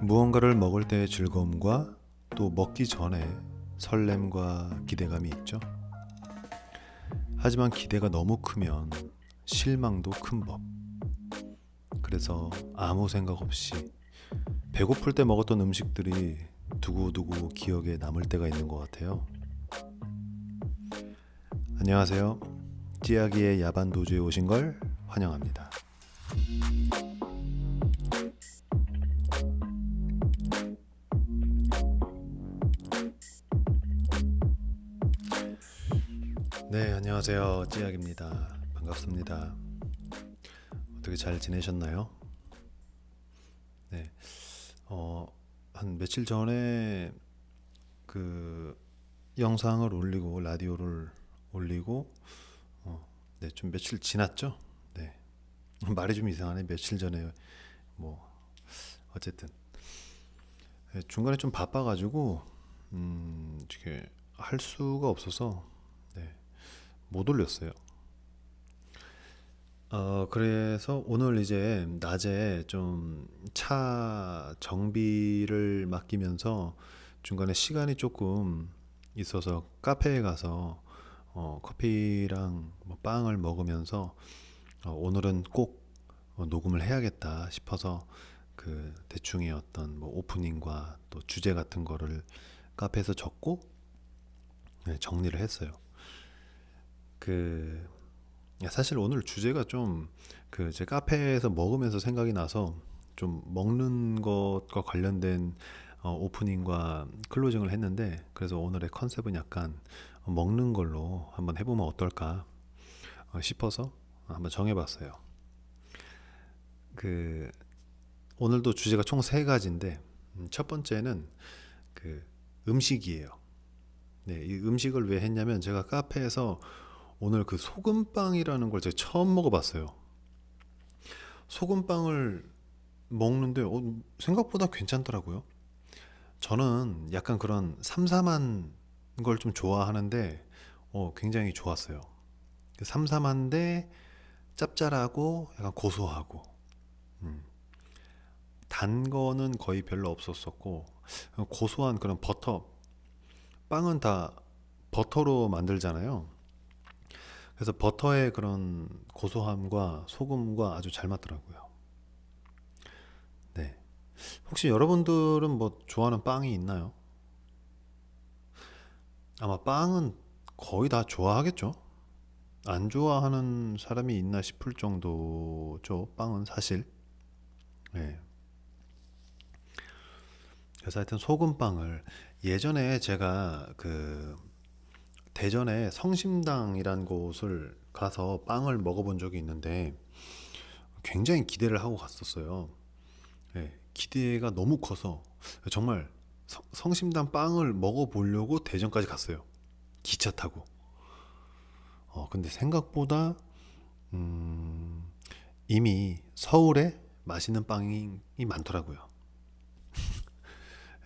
무언가를 먹을 때의 즐거움과 또 먹기 전에 설렘과 기대감이 있죠. 하지만 기대가 너무 크면 실망도 큰 법. 그래서 아무 생각 없이 배고플 때 먹었던 음식들이 두고두고 기억에 남을 때가 있는 것 같아요. 안녕하세요. 찌약이의 야반도주에 오신 걸 환영합니다. 네, 안녕하세요. 찌약입니다. 반갑습니다. 어떻게 잘 지내셨나요? 네, 한 며칠 전에 그 영상을 올리고 라디오를 올리고 네, 좀 며칠 지났죠? 네. 말이 좀 이상하네. 며칠 전에 뭐 어쨌든 네, 중간에 좀 바빠가지고 이렇게 할 수가 없어서 네, 못 올렸어요. 그래서 오늘 이제 낮에 좀 차 정비를 맡기면서 중간에 시간이 조금 있어서 카페에 가서 커피랑 뭐 빵을 먹으면서 오늘은 꼭 녹음을 해야겠다 싶어서 그 대충의 어떤 뭐 오프닝과 또 주제 같은 거를 카페에서 적고 네, 정리를 했어요. 그 사실 오늘 주제가 좀 그 제 카페에서 먹으면서 생각이 나서 좀 먹는 것과 관련된 오프닝과 클로징을 했는데, 그래서 오늘의 컨셉은 약간 먹는 걸로 한번 해보면 어떨까 싶어서 한번 정해봤어요. 그 오늘도 주제가 총 세 가지인데 첫 번째는 그 음식이에요. 네, 이 음식을 왜 했냐면 제가 카페에서 오늘 그 소금빵이라는 걸 제가 처음 먹어봤어요. 소금빵을 먹는데 생각보다 괜찮더라고요. 저는 약간 그런 삼삼한 걸 좀 좋아하는데 굉장히 좋았어요. 삼삼한데 짭짤하고 약간 고소하고 단 거는 거의 별로 없었었고, 고소한 그런 버터, 빵은 다 버터로 만들잖아요. 그래서 버터의 그런 고소함과 소금과 아주 잘 맞더라고요. 네. 혹시 여러분들은 뭐 좋아하는 빵이 있나요? 아마 빵은 거의 다 좋아하겠죠? 안 좋아하는 사람이 있나 싶을 정도죠. 빵은 사실. 네. 그래서 하여튼 소금빵을 예전에 제가 그 대전에 성심당이란 곳을 가서 빵을 먹어본 적이 있는데 굉장히 기대를 하고 갔었어요. 네, 기대가 너무 커서 정말 성심당 빵을 먹어보려고 대전까지 갔어요. 기차 타고. 근데 생각보다 음, 이미 서울에 맛있는 빵이 많더라고요.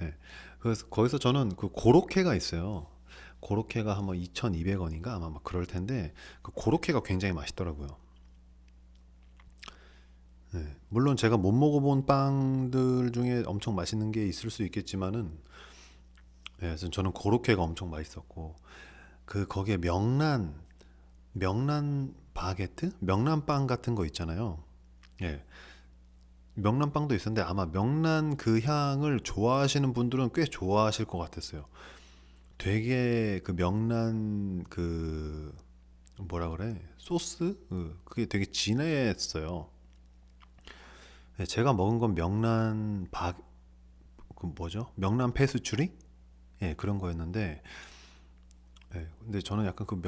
네, 그래서 거기서 저는 그 고로케가 있어요. 고로케가 아마 2,200원인가 아마 막 그럴 텐데 그 고로케가 굉장히 맛있더라고요. 네, 물론 제가 못 먹어본 빵들 중에 엄청 맛있는 게 있을 수 있겠지만은 네, 그래서 저는 고로케가 엄청 맛있었고, 그 거기에 명란 바게트, 명란빵 같은 거 있잖아요. 예, 명란빵도 있었는데 아마 명란 그 향을 좋아하시는 분들은 꽤 좋아하실 것 같았어요. 되게 그 명란 그 뭐라 그래, 소스 그게 되게 진했어요. 예, 제가 먹은 건 명란 그 뭐죠, 명란 페스츄리, 예, 그런 거였는데 예, 근데 저는 약간 그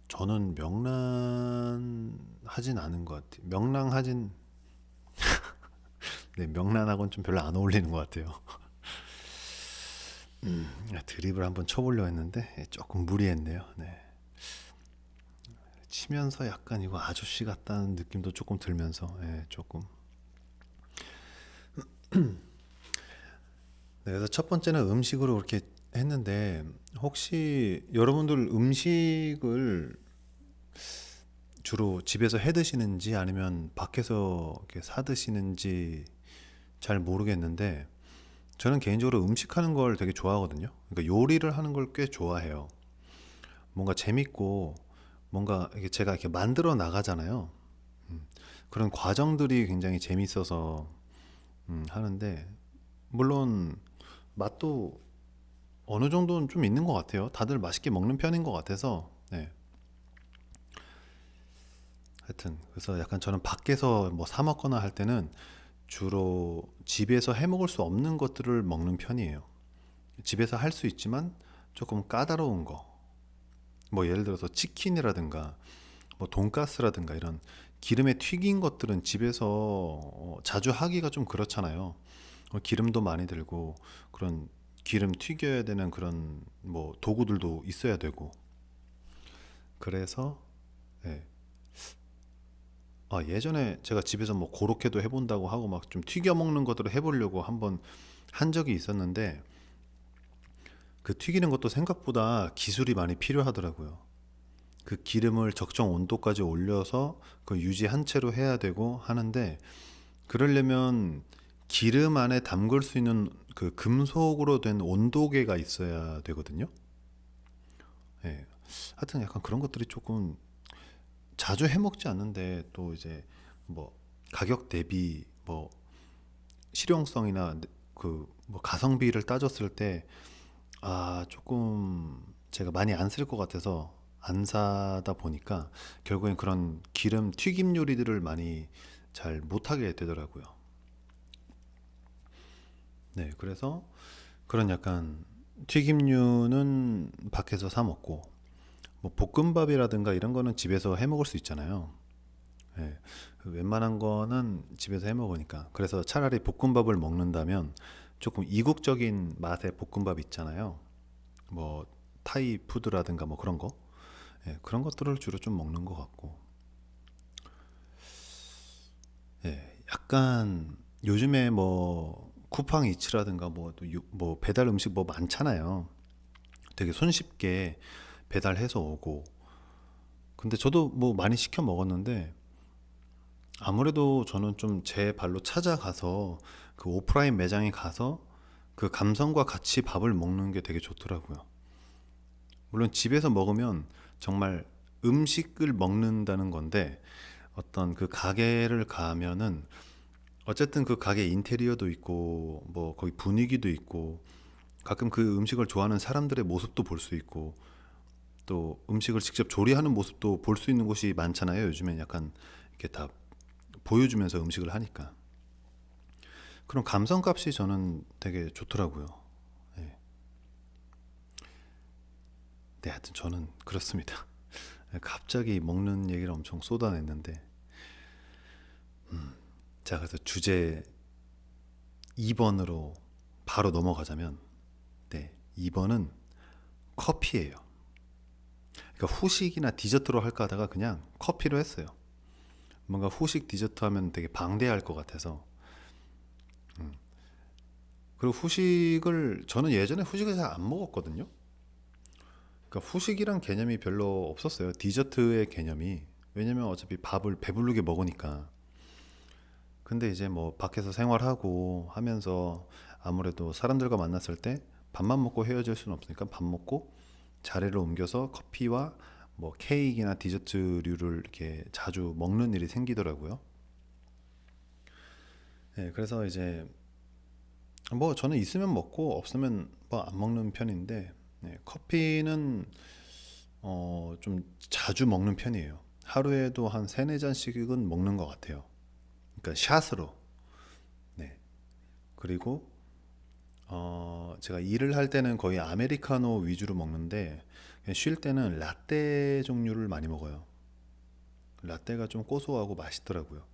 저는 명란 하진 않은 것 같아요. 네, 명란하고는 좀 별로 안 어울리는 것 같아요. 드립을 한번 쳐보려 했는데 조금 무리했네요. 네. 치면서 약간 이거 아저씨 같다는 느낌도 조금 들면서 조금. 네, 그래서 첫 번째는 음식으로 그렇게 했는데, 혹시 여러분들 음식을 주로 집에서 해 드시는지 아니면 밖에서 이렇게 사 드시는지 잘 모르겠는데 저는 개인적으로 음식하는 걸 되게 좋아하거든요. 그러니까 요리를 하는 걸 꽤 좋아해요. 뭔가 재밌고 뭔가 이게 제가 이렇게 만들어 나가잖아요. 음, 그런 과정들이 굉장히 재밌어서 하는데 물론 맛도 어느 정도는 좀 있는 것 같아요. 다들 맛있게 먹는 편인 것 같아서 네. 하여튼 그래서 약간 저는 밖에서 뭐 사 먹거나 할 때는 주로 집에서 해 먹을 수 없는 것들을 먹는 편이에요. 집에서 할 수 있지만 조금 까다로운 거. 뭐 예를 들어서 치킨이라든가 뭐 돈가스라든가 이런 기름에 튀긴 것들은 집에서 자주 하기가 좀 그렇잖아요. 기름도 많이 들고 그런 기름 튀겨야 되는 그런 뭐 도구들도 있어야 되고 그래서 예. 예전에 제가 집에서 뭐 고로케도 해본다고 하고 막 좀 튀겨 먹는 것들을 해보려고 한번 한 적이 있었는데 그 튀기는 것도 생각보다 기술이 많이 필요하더라고요. 그 기름을 적정 온도까지 올려서 그 유지한 채로 해야 되고 하는데 그러려면 기름 안에 담글 수 있는 그 금속으로 된 온도계가 있어야 되거든요. 예. 하여튼 약간 그런 것들이 조금 자주 해 먹지 않는데 또 이제 뭐 가격 대비 뭐 실용성이나 그 뭐 가성비를 따졌을 때 조금 제가 많이 안 쓸 것 같아서 안 사다 보니까 결국엔 그런 기름 튀김 요리들을 많이 잘 못하게 되더라고요. 네, 그래서 그런 약간 튀김류는 밖에서 사 먹고 뭐 볶음밥이라든가 이런 거는 집에서 해 먹을 수 있잖아요. 예, 웬만한 거는 집에서 해 먹으니까. 그래서 차라리 볶음밥을 먹는다면 조금 이국적인 맛의 볶음밥 있잖아요. 뭐 타이 푸드라든가 뭐 그런 거. 예, 그런 것들을 주로 좀 먹는 것 같고. 예, 약간 요즘에 뭐 쿠팡 이츠라든가 뭐 배달 음식 뭐 많잖아요. 되게 손쉽게 배달해서 오고. 근데 저도 뭐 많이 시켜 먹었는데 아무래도 저는 좀 제 발로 찾아가서 그 오프라인 매장에 가서 그 감성과 같이 밥을 먹는 게 되게 좋더라고요. 물론 집에서 먹으면 정말 음식을 먹는다는 건데 어떤 그 가게를 가면은 어쨌든 그 가게 인테리어도 있고 뭐 거기 분위기도 있고 가끔 그 음식을 좋아하는 사람들의 모습도 볼 수 있고 또 음식을 직접 조리하는 모습도 볼 수 있는 곳이 많잖아요. 요즘엔 약간 이렇게 다 보여주면서 음식을 하니까 그런 감성값이 저는 되게 좋더라고요. 네, 네 하여튼 저는 그렇습니다. 갑자기 먹는 얘기를 엄청 쏟아냈는데 자 그래서 주제 2번으로 바로 넘어가자면 네 2번은 커피예요. 그러니까 후식이나 디저트로 할까 하다가 그냥 커피로 했어요. 뭔가 후식 디저트 하면 되게 방대할 것 같아서 그리고 후식을 저는 예전에 후식을 잘 안 먹었거든요. 그러니까 후식이란 개념이 별로 없었어요. 디저트의 개념이. 왜냐면 어차피 밥을 배부르게 먹으니까. 근데 이제 뭐 밖에서 생활하고 하면서 아무래도 사람들과 만났을 때 밥만 먹고 헤어질 수는 없으니까 밥 먹고 자리를 옮겨서 커피와 뭐 케이크나 디저트류를 이렇게 자주 먹는 일이 생기더라고요. 네, 그래서 이제 뭐 저는 있으면 먹고 없으면 뭐 안 먹는 편인데 네, 커피는 좀 자주 먹는 편이에요. 하루에도 한 세네 잔씩은 먹는 것 같아요. 그러니까 샷으로. 네. 그리고 제가 일을 할 때는 거의 아메리카노 위주로 먹는데 그냥 쉴 때는 라떼 종류를 많이 먹어요. 라떼가 좀 고소하고 맛있더라고요.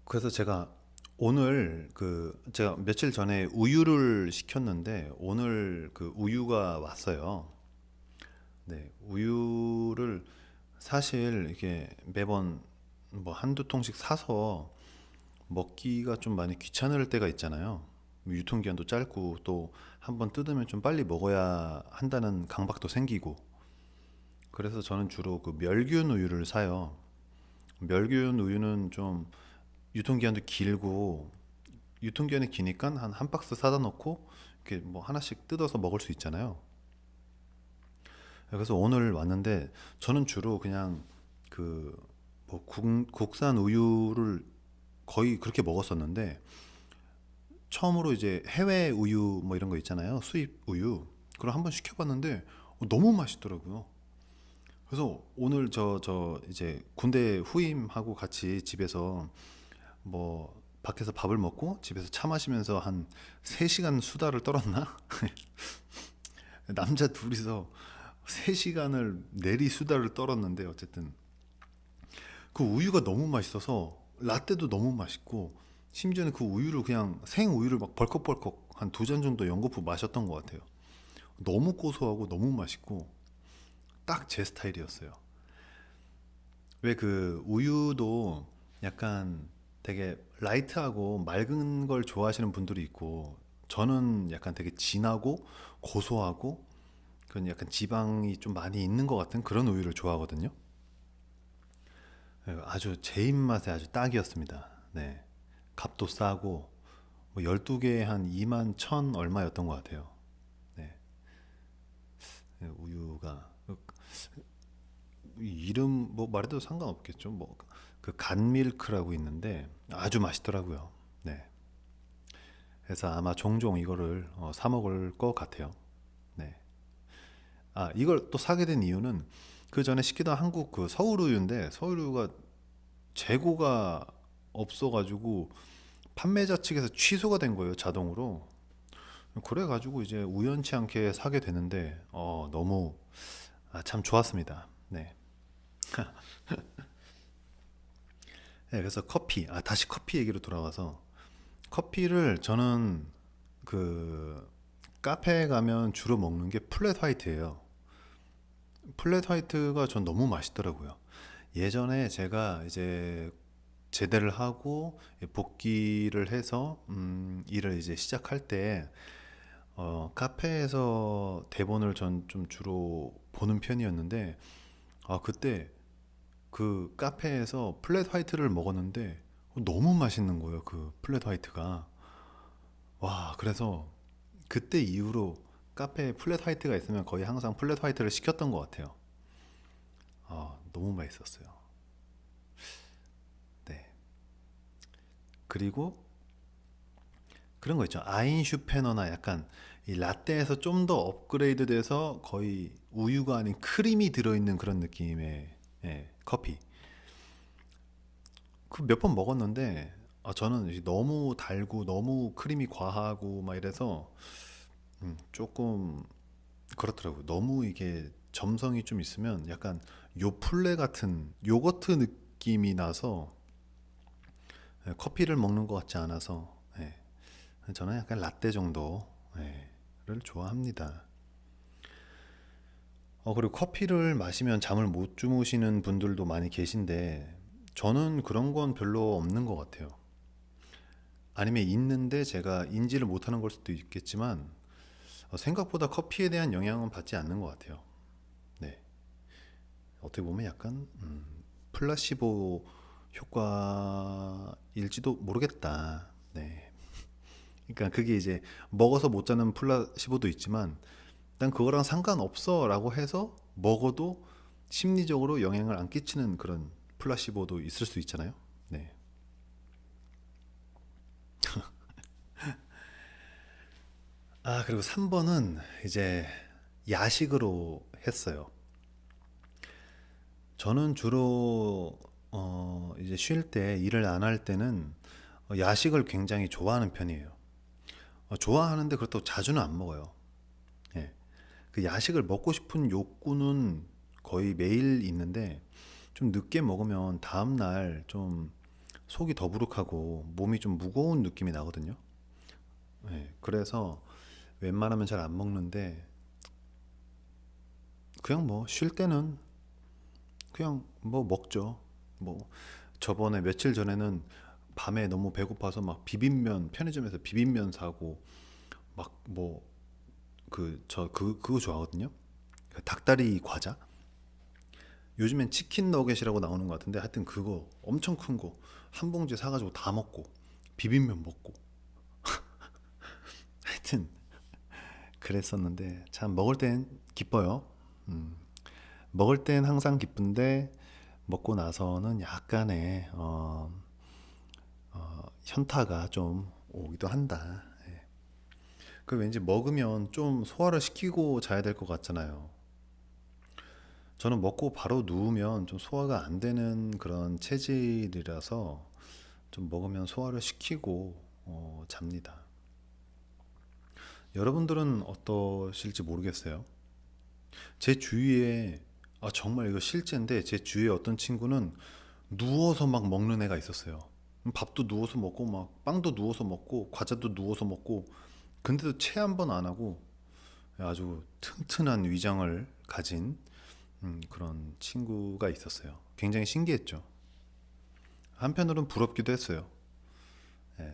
그래서 제가 오늘 그 제가 며칠 전에 우유를 시켰는데 오늘 그 우유가 왔어요. 네, 우유를 사실 이게 매번 뭐 한두 통씩 사서 먹기가 좀 많이 귀찮을 때가 있잖아요. 유통기한도 짧고 또 한번 뜯으면 좀 빨리 먹어야 한다는 강박도 생기고. 그래서 저는 주로 그 멸균 우유를 사요. 멸균 우유는 좀 유통기한도 길고 유통기한이 기니까 한 박스 사다 놓고 이렇게 뭐 하나씩 뜯어서 먹을 수 있잖아요. 그래서 오늘 왔는데 저는 주로 그냥 그 뭐 국산 우유를 거의 그렇게 먹었었는데 처음으로 이제 해외 우유 뭐 이런 거 있잖아요. 수입 우유. 그걸 한번 시켜봤는데 너무 맛있더라고요. 그래서 오늘 저 이제 군대 후임하고 같이 집에서 뭐 밖에서 밥을 먹고 집에서 차 마시면서 한 3시간 수다를 떨었나? 남자 둘이서 3시간을 내리 수다를 떨었는데 어쨌든 그 우유가 너무 맛있어서 라떼도 너무 맛있고 심지어는 그 우유를 그냥 생 우유를 막 벌컥벌컥 한 2잔 정도 연거푸 마셨던 것 같아요. 너무 고소하고 너무 맛있고 딱 제 스타일이었어요. 왜 그 우유도 약간 되게 라이트하고 맑은 걸 좋아하시는 분들이 있고 저는 약간 되게 진하고 고소하고 그런 약간 지방이 좀 많이 있는 것 같은 그런 우유를 좋아하거든요. 아주 제 입맛에 아주 딱이었습니다. 네. 값도 싸고 뭐 12개에 한 2만 천 얼마였던 것 같아요. 네. 네, 우유가 이름 뭐 말해도 상관없겠죠. 뭐 그 간밀크라고 있는데 아주 맛있더라고요. 네. 그래서 아마 종종 이거를 사 먹을 것 같아요. 네. 아, 이걸 또 사게 된 이유는 그 전에 시키던 한국 그 서울우유인데 서울우유가 재고가 없어가지고 판매자 측에서 취소가 된 거예요, 자동으로. 그래가지고 이제 우연치 않게 사게 되는데 너무 참 좋았습니다. 네. 네, 그래서 커피, 다시 커피 얘기로 돌아와서 커피를 저는 그 카페에 가면 주로 먹는 게 플랫 화이트예요. 플랫 화이트가 전 너무 맛있더라고요. 예전에 제가 이제 제대를 하고 복귀를 해서 일을 이제 시작할 때 카페에서 대본을 전 좀 주로 보는 편이었는데 그때 그 카페에서 플랫 화이트를 먹었는데 너무 맛있는 거예요. 그 플랫 화이트가. 와, 그래서 그때 이후로 카페에 플랫 화이트가 있으면 거의 항상 플랫 화이트를 시켰던 것 같아요. 너무 맛있었어요. 네. 그리고 그런 거 있죠. 아인슈페너나 약간 이 라떼에서 좀 더 업그레이드 돼서 거의 우유가 아닌 크림이 들어있는 그런 느낌의 커피. 그 몇 번 먹었는데 저는 이제 너무 달고 너무 크림이 과하고 막 이래서 조금 그렇더라고요. 너무 이게 점성이 좀 있으면 약간 요플레 같은 요거트 느낌이 나서 커피를 먹는 것 같지 않아서 저는 약간 라떼 정도를 좋아합니다. 그리고 커피를 마시면 잠을 못 주무시는 분들도 많이 계신데 저는 그런 건 별로 없는 것 같아요. 아니면 있는데 제가 인지를 못하는 걸 수도 있겠지만 생각보다 커피에 대한 영향은 받지 않는 것 같아요. 네. 어떻게 보면 약간 플라시보 효과일지도 모르겠다. 네. 그러니까 그게 이제 먹어서 못 자는 플라시보도 있지만 난 그거랑 상관없어라고 해서 먹어도 심리적으로 영향을 안 끼치는 그런 플라시보도 있을 수 있잖아요. 네. 그리고 3번은 이제 야식으로 했어요. 저는 주로 이제 쉴 때 일을 안 할 때는 야식을 굉장히 좋아하는 편이에요. 좋아하는데 그렇다고 자주는 안 먹어요. 예. 그 야식을 먹고 싶은 욕구는 거의 매일 있는데 좀 늦게 먹으면 다음날 좀 속이 더부룩하고 몸이 좀 무거운 느낌이 나거든요. 그래서 웬만하면 잘 안 먹는데 그냥 뭐 쉴 때는 그냥 뭐 먹죠. 뭐 저번에 며칠 전에는 밤에 너무 배고파서 막 비빔면 편의점에서 비빔면 사고 막 뭐 그거 좋아하거든요. 그 닭다리 과자. 요즘엔 치킨 너겟이라고 나오는 것 같은데 하여튼 그거 엄청 큰 거 한 봉지 사가지고 다 먹고 비빔면 먹고 하여튼 그랬었는데 참 먹을 땐 기뻐요. 음, 먹을 땐 항상 기쁜데 먹고 나서는 약간의 현타가 좀 오기도 한다. 그 왠지 먹으면 좀 소화를 시키고 자야 될 것 같잖아요. 저는 먹고 바로 누우면 좀 소화가 안 되는 그런 체질이라서 좀 먹으면 소화를 시키고 잡니다. 여러분들은 어떠실지 모르겠어요. 제 주위에 정말 이거 실제인데 제 주위에 어떤 친구는 누워서 막 먹는 애가 있었어요. 밥도 누워서 먹고 막 빵도 누워서 먹고 과자도 누워서 먹고 근데도 체한 번 안 하고 아주 튼튼한 위장을 가진 그런 친구가 있었어요. 굉장히 신기했죠. 한편으로는 부럽기도 했어요. 예.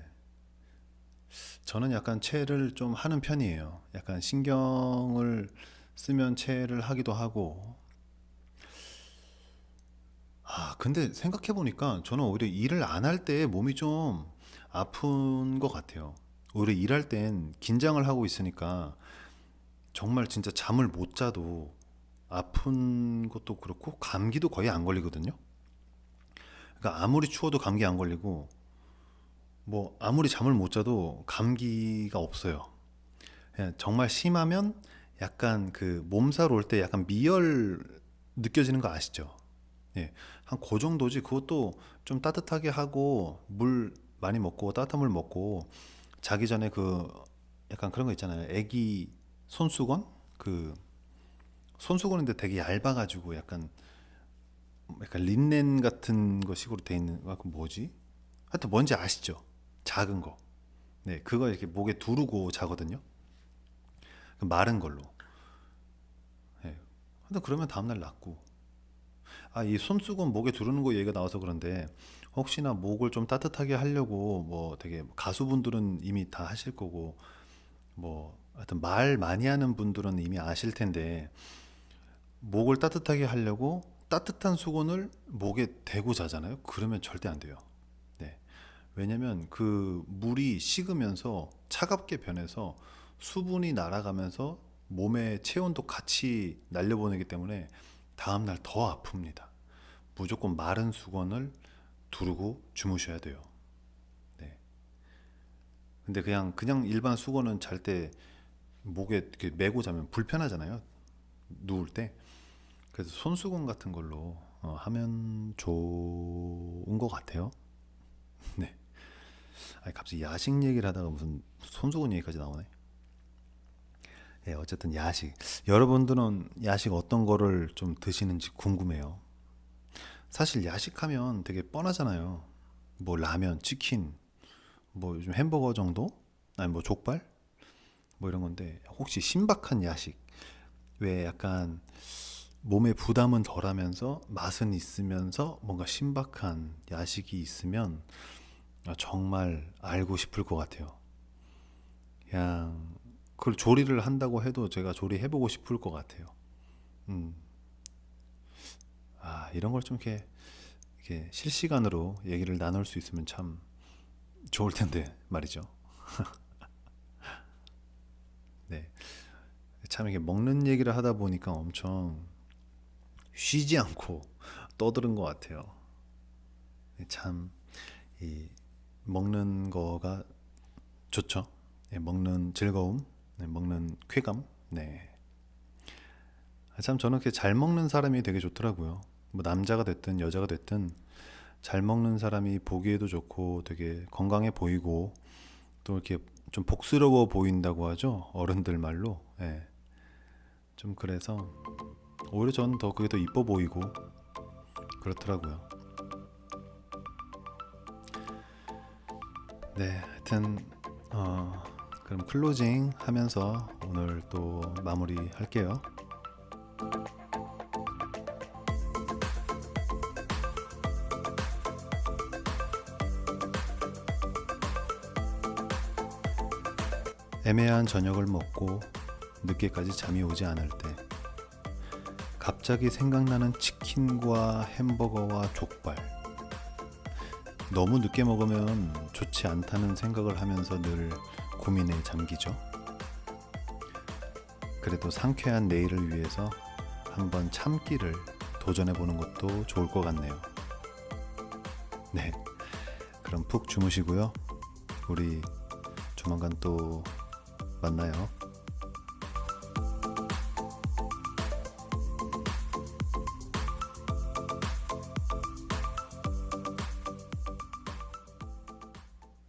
저는 약간 체를 좀 하는 편이에요. 약간 신경을 쓰면 체를 하기도 하고. 근데 생각해보니까 저는 오히려 일을 안 할 때 몸이 좀 아픈 것 같아요. 오히려 일할 땐 긴장을 하고 있으니까 정말 진짜 잠을 못 자도 아픈 것도 그렇고 감기도 거의 안 걸리거든요. 그러니까 아무리 추워도 감기 안 걸리고 뭐 아무리 잠을 못 자도 감기가 없어요. 예, 정말 심하면 약간 그 몸살 올 때 약간 미열 느껴지는 거 아시죠? 예, 한 그 정도지. 그것도 좀 따뜻하게 하고 물 많이 먹고 따뜻한 물 먹고 자기 전에 그 약간 그런 거 있잖아요. 애기 손수건? 그 손수건인데 되게 얇아가지고 약간 린넨 같은 거 식으로 돼 있는 그 뭐지? 하여튼 뭔지 아시죠? 작은 거. 네, 그거 이렇게 목에 두르고 자거든요. 그 마른 걸로. 네. 근데 그러면 다음날 낫고. 이 손수건 목에 두르는 거 얘기가 나와서 그런데 혹시나 목을 좀 따뜻하게 하려고 뭐 되게 가수분들은 이미 다 하실 거고 뭐 하여튼 말 많이 하는 분들은 이미 아실 텐데 목을 따뜻하게 하려고 따뜻한 수건을 목에 대고 자잖아요. 그러면 절대 안 돼요. 네. 왜냐면 그 물이 식으면서 차갑게 변해서 수분이 날아가면서 몸의 체온도 같이 날려보내기 때문에 다음날 더 아픕니다. 무조건 마른 수건을 두르고 주무셔야 돼요. 네. 근데 그냥 일반 수건은 잘 때 목에 이렇게 메고 자면 불편하잖아요. 누울 때. 그래서 손수건 같은 걸로 하면 좋은 것 같아요. 네. 갑자기 야식 얘기를 하다가 무슨 손수건 얘기까지 나오네. 예, 어쨌든 야식. 여러분들은 야식 어떤 거를 좀 드시는지 궁금해요. 사실 야식하면 되게 뻔하잖아요. 뭐 라면, 치킨, 뭐 요즘 햄버거 정도? 아니 뭐 족발? 뭐 이런 건데 혹시 신박한 야식? 왜 약간 몸에 부담은 덜하면서 맛은 있으면서 뭔가 신박한 야식이 있으면 정말 알고 싶을 것 같아요. 그냥 그걸 조리를 한다고 해도 제가 조리해보고 싶을 것 같아요. 음, 이런 걸 좀 이렇게 실시간으로 얘기를 나눌 수 있으면 참 좋을 텐데 말이죠. 네, 참 이게 먹는 얘기를 하다 보니까 엄청 쉬지 않고 떠드는 것 같아요. 참 이 먹는 거가 좋죠. 네, 먹는 즐거움, 네, 먹는 쾌감. 네. 참 저는 이렇게 잘 먹는 사람이 되게 좋더라고요. 뭐 남자가 됐든 여자가 됐든 잘 먹는 사람이 보기에도 좋고 되게 건강해 보이고 또 이렇게 좀 복스러워 보인다고 하죠. 어른들 말로. 예. 좀 그래서 오히려 저는 더 그게 더 이뻐 보이고 그렇더라고요. 네, 하여튼 그럼 클로징 하면서 오늘 또 마무리 할게요. 애매한 저녁을 먹고 늦게까지 잠이 오지 않을 때 갑자기 생각나는 치킨과 햄버거와 족발. 너무 늦게 먹으면 좋지 않다는 생각을 하면서 늘 고민에 잠기죠. 그래도 상쾌한 내일을 위해서 한번 참기를 도전해 보는 것도 좋을 것 같네요. 네, 그럼 푹 주무시고요. 우리 조만간 또 만나요.